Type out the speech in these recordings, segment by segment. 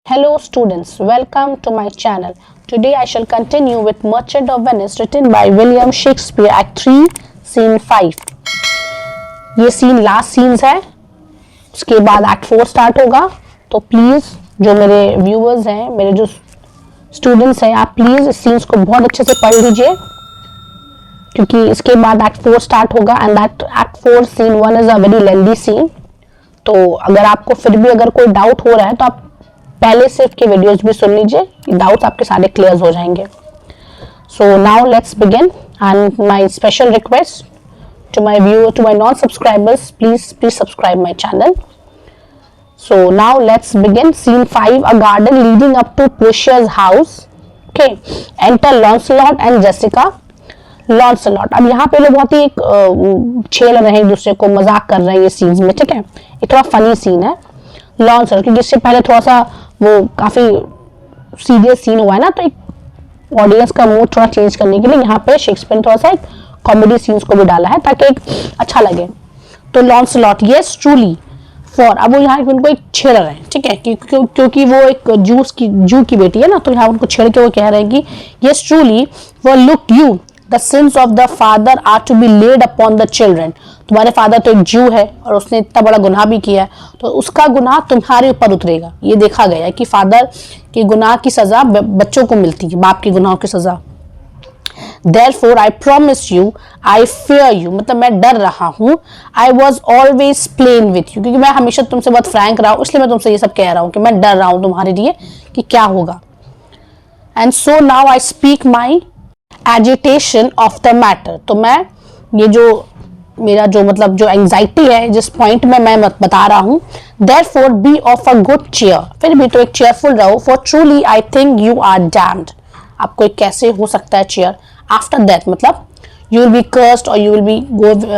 Hello students, welcome to my channel. Today I shall continue with Merchant of Venice written by William Shakespeare Act 3 Scene 5. ये scene last scenes है, उसके बाद act 4 start होगा. तो please जो मेरे viewers हैं, मेरे जो स्टूडेंट्स हैं, आप प्लीज़ इस सीन्स को बहुत अच्छे से पढ़ लीजिए क्योंकि इसके बाद एक्ट 4 स्टार्ट होगा and that act 4 scene 1 is a very lengthy scene. तो अगर आपको फिर भी अगर कोई डाउट हो रहा है तो आप पहले से के वीडियोस भी सुन लीजिए, डाउट्स आपके सारे क्लियर हो जाएंगे. So now let's begin and my special request to my viewer, to my non-subscribers, please subscribe my channel. So now let's begin. Scene 5, a garden leading up to Portia's house. Okay, enter Lancelot and Jessica. Lancelot, अब यहाँ पे लोग बहुत ही एक छेड़ रहे हैं, एक दूसरे को मजाक कर रहे हैं ये सीन्स में. ठीक है, ये थोड़ा फनी सीन है. Lancelot, क्योंकि इससे पहले थोड़ा सा वो काफी सीरियस सीन हुआ है ना, तो एक ऑडियंस का मूड थोड़ा चेंज करने के लिए यहाँ पे शेक्सपियर ने थोड़ा सा एक कॉमेडी सीन्स को भी डाला है ताकि एक अच्छा लगे. तो लॉन्सलॉट, यस ट्रूली फॉर, अब वो यहाँ उनको एक छेड़ रहे हैं. ठीक है, क्योंकि वो एक जू की बेटी है ना, तो यहाँ उनको छेड़ के वो कह रहे हैं कि yes truly for look you the sins of the father are to be laid upon the children. तुम्हारे फादर तो एक जू है और उसने इतना बड़ा गुनाह भी किया है, तो उसका गुनाह तुम्हारे ऊपर उतरेगा. ये देखा गया है कि फादर के गुनाह की सजा बच्चों को मिलती है, बाप के गुनाहों की सजा. Therefore I promise you, I fear you, मतलब मैं डर रहा हूँ. I was always plain with you, क्योंकि मैं हमेशा तुमसे बहुत फ्रैंक रहा हूँ, इसलिए मैं तुमसे ये सब कह रहा हूँ कि मैं डर रहा हूँ तुम्हारे लिए कि क्या होगा. And so now I speak my agitation of the matter. तो मैं ये जो मेरा जो मतलब जो एंजाइटी है जिस पॉइंट में मैं बता रहा हूँ. Therefore be of a good cheer, फिर भी तो एक चेयरफुल रहो. For truly I think you are damned, आपको एक कैसे हो सकता है चेयर. आफ्टर दैट मतलब यू विल बी कर्स्ड और you will be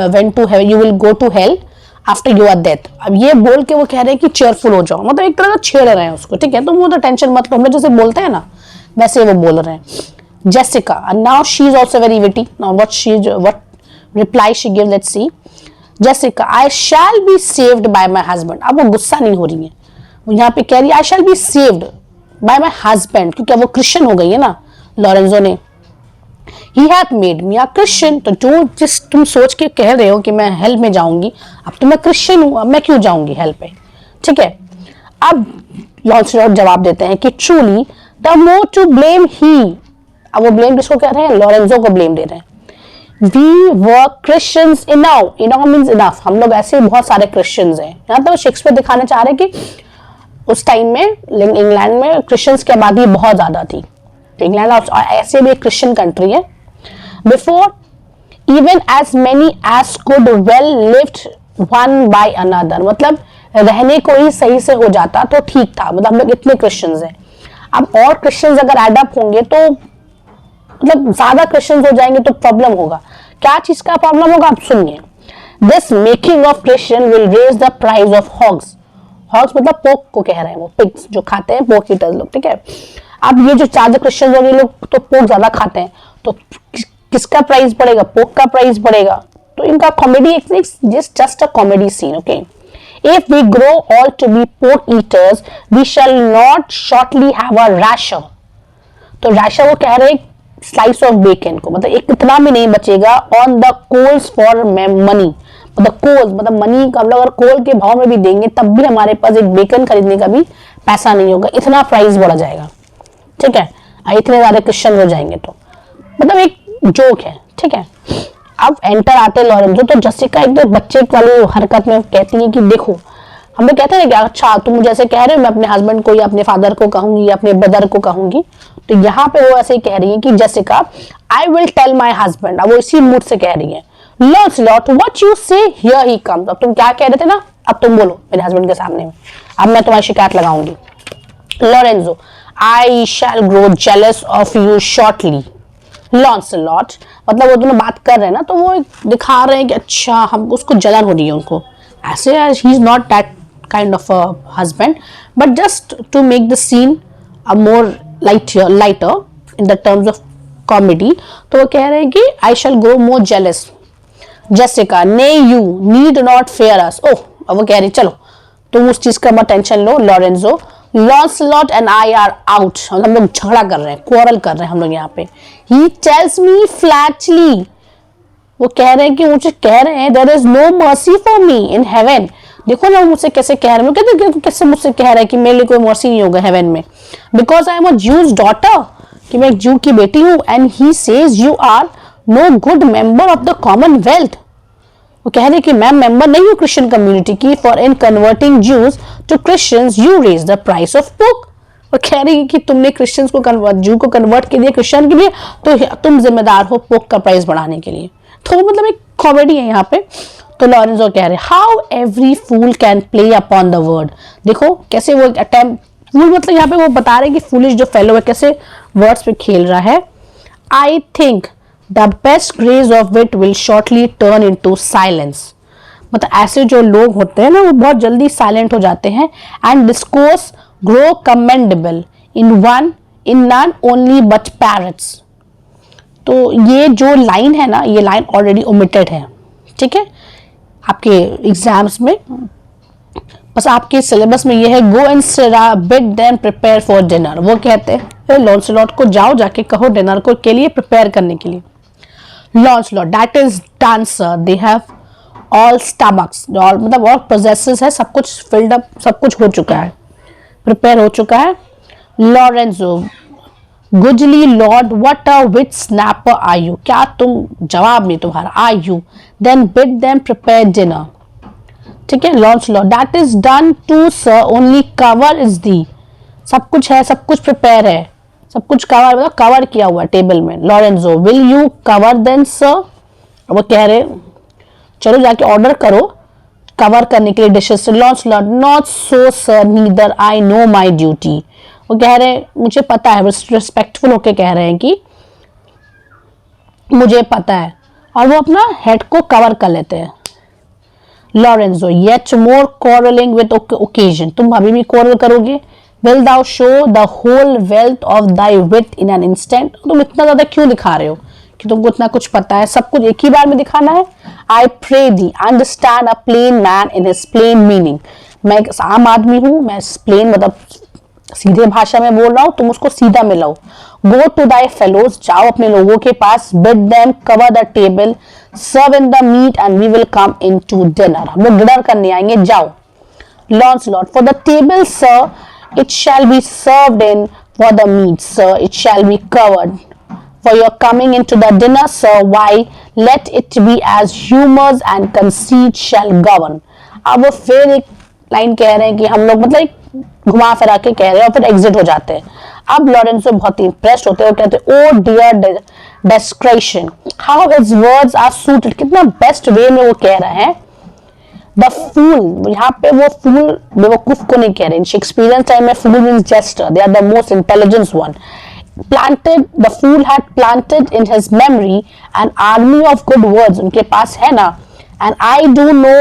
went to heaven, you will go to hell after your death. अब ये बोल के वो कह रहे हैं कि चेयरफुल हो जाओ, मतलब एक तरह का छेड़ रहे हैं उसको. ठीक है, तो वो तो टेंशन मत लो, हम लोग जैसे बोलते हैं ना वैसे वो बोल रहे हैं. Jessica, now she is also very witty. Now what reply she give, let's see. Jessica, I shall be saved by my husband. अब वो गुस्सा नहीं हो रही है, वो यहाँ पे कह रही है I shall be saved by my husband, क्योंकि अब वो क्रिश्चियन हो गई है ना लॉरेंजो ने. He hath made me a Christian, तो जो जिस तुम सोच के कह रहे हो कि मैं हेल में जाऊंगी, अब तो मैं क्रिश्चियन हूं, अब मैं क्यों जाऊंगी हेल पे. ठीक है, अब लॉन्सलॉट जवाब देते हैं कि truly the more to blame he. अब वो ब्लेम किसको कह रहे हैं, लॉरेंजो को ब्लेम दे रहे हैं. We were Christians enow, enow means enough, हम लोग ऐसे बहुत सारे क्रिश्चियंस हैं. यहाँ तो शेक्सपियर दिखाना चाह रहे हैं कि उस टाइम में इंग्लैंड में क्रिश्चियंस की आबादी बहुत ज्यादा थी. इंग्लैंड ऐसे भी एक क्रिश्चियन कंट्री है. Before even as many as could well lived one by another, मतलब रहने को ही सही से हो जाता तो ठीक था, मतलब हम लोग इतने क्रिश्चियंस हैं. अब और क्रिश्चियंस अगर एड अप होंगे तो मतलब ज्यादा क्रिश्चियंस हो जाएंगे तो प्रॉब्लम होगा. क्या चीज का प्रॉब्लम होगा आप सुनिए. This making of Christian will raise the price of hogs. Hogs मतलब पोक को कह रहे हैं, वो पिग्स जो खाते हैं, पोक ईटर्स लोग. ठीक है, अब ये जो ज्यादा क्रिश्चियंस होंगे लोग तो पोक ज्यादा खाते हैं, तो किसका प्राइस बढ़ेगा, पोक का प्राइस बढ़ेगा. तो इनका comedy just a comedy scene. Okay, if we grow all to be pork eaters we shall not shortly have a rasher. तो रैशर वो कह रहे हैं स्लाइस ऑफ बेकन को, मतलब एक इतना भी नहीं बचेगा. On the coals for money, मतलब कोल्स मतलब मनी का, हम लोग अगर कोल के भाव में भी देंगे तब भी हमारे पास एक बेकन खरीदने का भी पैसा नहीं होगा, इतना प्राइस बढ़ जाएगा. ठीक है, इतने ज्यादा क्रिश्चियन हो जाएंगे तो मतलब एक जोक है. ठीक है, अब एंटर आते लॉरेंजो, तो जसिका एक बच्चे वाली हरकत में कहती है कि देखो, हम लोग कहते हैं कि अच्छा तुम मुझे ऐसे कह रहे हो, मैं अपने हस्बैंड को या अपने फादर को कहूंगी या अपने ब्रदर को कहूंगी. तो यहाँ पे वो ऐसे ही कह रही है कि Jessica I will tell my husband. अब वो इसी मूड से कह रही है. Lancelot, what you say, here he comes. अब तुम क्या कह रहे थे ना, अब तुम बोलो मेरे हस्बैंड के सामने में, अब मैं तुम्हारी शिकायत लगाऊंगी. Lorenzo, I shall grow jealous of you shortly. Lancelot, मतलब वो दोनों बात कर रहे हैं ना, तो वो दिखा रहे हैं कि अच्छा हम उसको जलन हो रही है उनको, ऐसे he is not that kind of a husband, but just to make the scene a more lighter in the terms of comedy. तो वो कह रहे हैं कि I shall grow more jealous. Jessica, nay you need not fear us. Oh, अब वो कह रही चलो तुम उस चीज का मत टेंशन लो Lorenzo, Launcelot and I are out, हम लोग झगड़ा कर रहे हैं, क्वारल कर रहे हैं हम लोग यहाँ पे। ही टेल्स मी फ्लैटली, वो कह रहे हैं कि मुझे कह रहे हैं there is no mercy for me in heaven. देखो ना मुझसे कैसे कह रहे हैं, कहते कैसे मुझसे कह रहे हैं कि मेरे लिए कोई मर्सी नहीं होगा हेवन में। Because I am a Jew's daughter, कि मैं एक जू की बेटी हूँ। And he says you are no good member of the commonwealth, वो कह रहे हैं कि मैं मेंबर नहीं हूँ क्रिश्चियन कम्युनिटी की। For in converting Jews to Christians you raise the price of book, वो कह रही है कि तुमने क्रिश्चियंस को कन्वर्ट, जू को कन्वर्ट के लिए, क्रिश्चियन के लिए, तो तुम जिम्मेदार हो बुक का प्राइस बढ़ाने के लिए। तो मतलब एक कॉमेडी है यहाँ पे। तो लॉरेंजो कह रहे how every fool can play upon the word, देखो कैसे वो अटेम्प्ट, फूल मतलब यहाँ पे वो बता रहे हैं कि फूलिश जो फेलो है कैसे वर्ड्स पे खेल रहा है। I think the best grace of wit will shortly turn into silence, मतलब ऐसे जो लोग होते हैं ना वो बहुत जल्दी साइलेंट हो जाते हैं। And discourse grow commendable in non only but parrots, तो ये जो लाइन है ना, ये लाइन ऑलरेडी ओमिटेड है, ठीक है, आपके एग्जाम्स में। बस आपके सिलेबस में ये है, गो एंड सिरा bid them prepare for dinner, वो कहते हैं लॉन्सलॉट को जाओ जाके कहो डिनर को के लिए प्रिपेयर करने के लिए। Launcelot that is done sir, they have all stomachs, all मतलब ऑल पोजेसेस है, सब कुछ फिल्ड अप, सब कुछ हो चुका है, प्रिपेयर हो चुका है। Lorenzo goodly lord what a wit snapper are you, क्या तुम, जवाब नहीं तुम्हारा, are you then bid them prepare dinner, ठीक है। Launcelot that is done too sir only cover is the, सब कुछ है, सब कुछ प्रिपेयर है, सब कुछ कवर मतलब कवर किया हुआ है टेबल में। Lorenzo will you cover then sir, वो कह रहे चलो जाके ऑर्डर करो कवर करने के लिए डिशेस से। Launcelot not so sir neither I know my duty, वो कह रहे हैं मुझे पता है, रिस्पेक्टफुल होके कह रहे हैं कि मुझे पता है, और वो अपना हेड को कवर कर लेते हैं। Lorenzo yet more quarrelling with occasion, तुम अभी भी क्वारल करोगे। Will thou show the whole wealth of thy wit in an instant, तुम इतना ज्यादा क्यों दिखा रहे हो कि तुमको इतना कुछ पता है, सब कुछ एक ही बार में दिखाना है। I pray thee understand a plain man in his plain meaning, मैं एक आम आदमी हूं, मैं प्लेन मतलब सीधे भाषा में बोल रहा हूं, तुम उसको सीधा मिलाओ। गो टू दाई फेलोज, जाओ अपने लोगों के पास। Bid them cover the table, serve in the meat and we will come in to dinner, हम लोग डिनर करने आएंगे, जाओ। Launcelot for the table sir it shall be served in, for the meat sir it shall be covered, for your coming into the dinner sir why let it be as humors and conceit shall govern। अब वो फिर एक line कह रहे हैं कि हम लोग मतलब घुमा फिरा के कह रहे हैं और फिर एग्जिट हो जाते हैं। अब लॉरेंसो बहुत ही इंप्रेस्ड होते हैं, वो कहते हैं O dear discretion how his words are suited, कितना बेस्ट वे में वो कह रहे हैं। द फूल, यहाँ पे वो फूल बेवकूफ को नहीं कह रहे, शेक्सपियरियन टाइम में fool means jester, they are the most intelligent one. Planted, the fool had planted in his memory an army of good words, उनके पास है ना। And I do know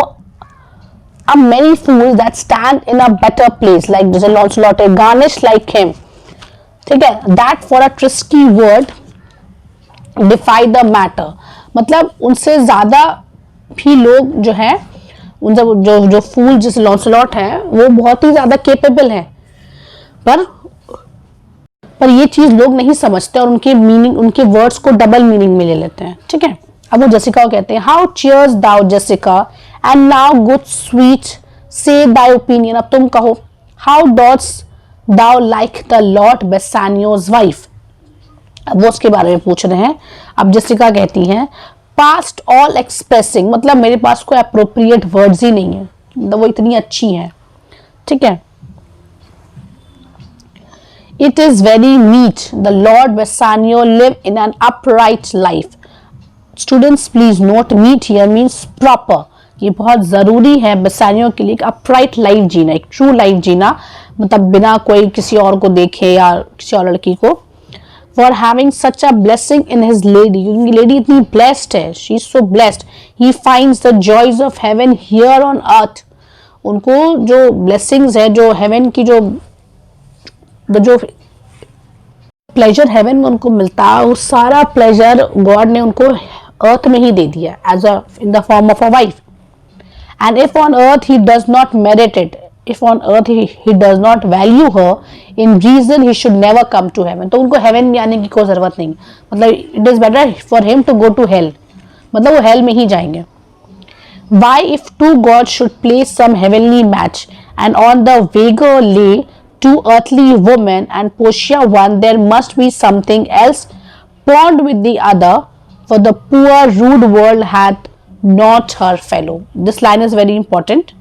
a many fools that stand in a better place, like जैसे Launcelot है, garnished like him, ठीक है। That for a tricksy word defy the matter, मतलब उनसे ज्यादा भी लोग जो है, उन सब जो फूल जैसे लॉन्सलॉट है वो बहुत ही ज्यादा केपेबल है, पर ये चीज लोग नहीं समझते और उनके मीनिंग, उनके वर्ड्स को डबल मीनिंग में ले लेते हैं, ठीक है। अब वो जेसिका को कहते हैं how cheer'st thou Jessica and now good sweet say thy opinion, अब तुम कहो। How dost thou like the lord Bassanio's wife, अब वो उसके बारे में पूछ रहे हैं। अब जेसिका कहती हैं पास्ट ऑल एक्सप्रेसिंग, मतलब मेरे पास कोई अप्रोप्रिएट वर्ड्स ही नहीं है, मतलब वो इतनी अच्छी है, ठीक है। It is very meet the lord Bassanio live in an upright life, students please note, meet here means proper, ये बहुत जरूरी है बेसानियो के लिए अपराइट लाइफ जीना, एक ट्रू लाइफ जीना, मतलब बिना कोई किसी और को देखे या किसी और लड़की को। For having such a blessing in his lady, क्योंकि लेडी इतनी blessed है, she is so blessed. He finds the joys of heaven here on earth. उनको जो blessings है, जो heaven की जो pleasure heaven में उनको मिलता है, वो सारा pleasure God ने उनको earth में ही दे दिया, as a in the form of a wife. And if on earth he does not merit it, if on earth he does not value her, in reason he should never come to heaven. तो उनको heaven में आने की कोई जरूरत नहीं, मतलब it is better for him to go to hell, मतलब वो hell में ही जाएंगे. Why if two gods should play some heavenly match and on the wager lay two earthly women and Portia one, there must be something else bond with the other, for the poor rude world hath not her fellow. This line is very important.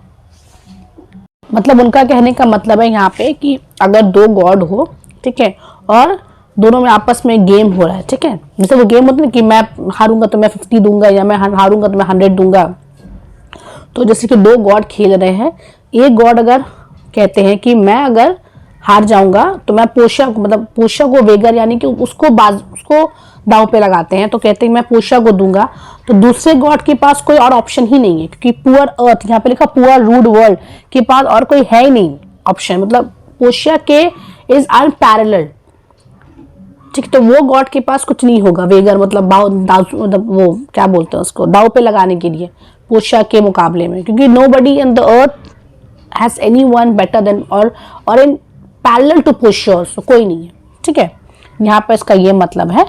मतलब उनका कहने का मतलब है यहाँ पे कि अगर दो गॉड हो, ठीक है, और दोनों में आपस में गेम हो रहा है, ठीक है, जैसे वो गेम होता है कि मैं हारूंगा तो मैं 50 दूंगा या मैं हारूंगा तो मैं 100 दूंगा. तो जैसे कि दो गॉड खेल रहे हैं, एक गॉड अगर कहते हैं कि मैं अगर हार जाऊंगा तो मैं पोशिया को, मतलब पोशिया को वेगर यानी कि उसको दांव पे लगाते हैं, तो कहते हैं मैं पोशिया को दूंगा. तो दूसरे गॉड के पास कोई और ऑप्शन ही नहीं है, क्योंकि पुअर अर्थ, यहाँ पे लिखा पुअर रूड वर्ल्ड के पास और कोई है ही नहीं ऑप्शन, मतलब पोशिया के इज अनपैरेलल्ड, ठीक. तो वो गॉड के पास कुछ नहीं होगा वेगर, मतलब मतलब वो क्या बोलते हैं उसको, दाव पे लगाने के लिए पोशिया के मुकाबले में, क्योंकि nobody in the earth has anyone better than और इन पैरेलल टू पोशिया, कोई नहीं है, ठीक है. यहाँ पे इसका ये मतलब है,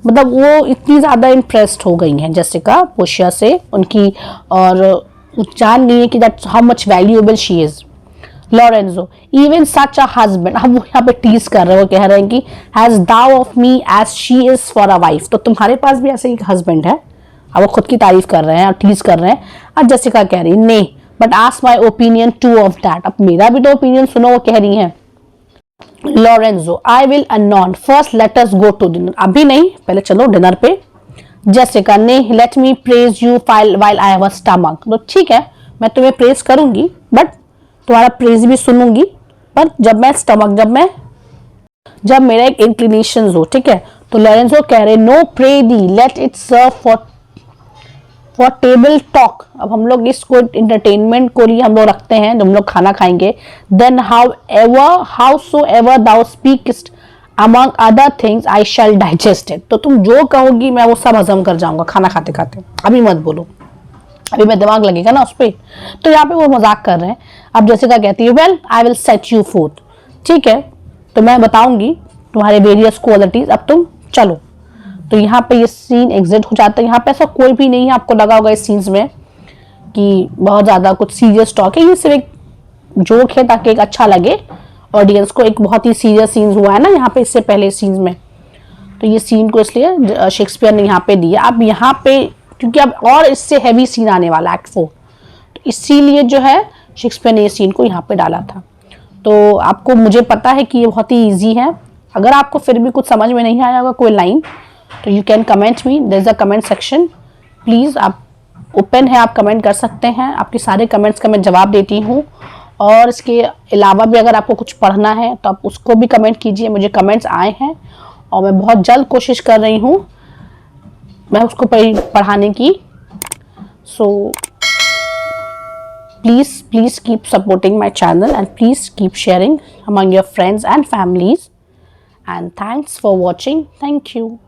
मतलब वो इतनी ज़्यादा इम्प्रेस्ड हो गई हैं जेसिका पोशिया से उनकी, और जान गई है कि that how much valuable she is. Lorenzo even such a husband, अब वो यहाँ पे टीज कर रहे हैं, वो कह रहे हैं कि has thou of me as she is for a wife, तो तुम्हारे पास भी ऐसे एक हस्बैंड है. अब वो खुद की तारीफ कर रहे हैं और टीज कर रहे हैं. और जेसिका कह रही है नहीं, but ask my opinion two of that, अब मेरा भी तो ओपिनियन सुनो, वो कह रही है. Lorenzo, I will anon. First, let us go to dinner. अभी नहीं, पहले चलो डिनर पे. Jessica, नहीं, let me praise you while I have a stomach. तो ठीक है, मैं तुम्हें प्रेज करूंगी, बट तुम्हारा प्रेज भी सुनूंगी, पर जब मेरा एक इंक्लिनेशन हो, ठीक है. तो लॉरेंजो कह रहे no pray thee, let it serve for table talk. अब हम लोग इसको इंटरटेनमेंट को लिए हम लोग रखते हैं, जब हम लोग खाना खाएंगे. Then howsoever thou speakest among other things I shall digest it. तो तुम जो कहोगी मैं वो सब हजम कर जाऊंगा खाना खाते खाते, अभी मत बोलो, अभी मैं दिमाग लगेगा ना उस पर. तो यहाँ पे वो मजाक कर रहे हैं. अब जेसिका कहती है well I will set you fourth, ठीक है, तो मैं बताऊंगी तुम्हारे वेरियस क्वालिटीज, अब तुम चलो. तो यहाँ पे ये सीन एग्जिट हो जाता है. यहाँ पे ऐसा कोई भी नहीं है, आपको लगा होगा इस सीन्स में कि बहुत ज़्यादा कुछ सीरियस टॉक है, ये सिर्फ एक जोक है ताकि एक अच्छा लगे ऑडियंस को. एक बहुत ही सीरियस सीन्स हुआ है ना यहाँ पे इससे पहले सीन्स में, तो ये सीन को इसलिए शेक्सपियर ने यहाँ पे दिया. अब यहाँ पे क्योंकि अब और इससे हैवी सीन आने वाला एक्ट 4, तो इसीलिए जो है शेक्सपियर ने ये सीन को यहाँ पे डाला था. तो आपको, मुझे पता है कि ये बहुत ही ईजी है. अगर आपको फिर भी कुछ समझ में नहीं आया होगा कोई लाइन, तो you can comment me, there is a comment section, please आप ओपन है, आप कमेंट कर सकते हैं. आपके सारे कमेंट्स का मैं जवाब देती हूँ. और इसके अलावा भी अगर आपको कुछ पढ़ना है तो आप उसको भी कमेंट कीजिए. मुझे कमेंट्स आए हैं और मैं बहुत जल्द कोशिश कर रही हूँ मैं उसको पढ़ाने की. सो please keep supporting my channel and please keep sharing among your friends and families. And thanks for watching. Thank you.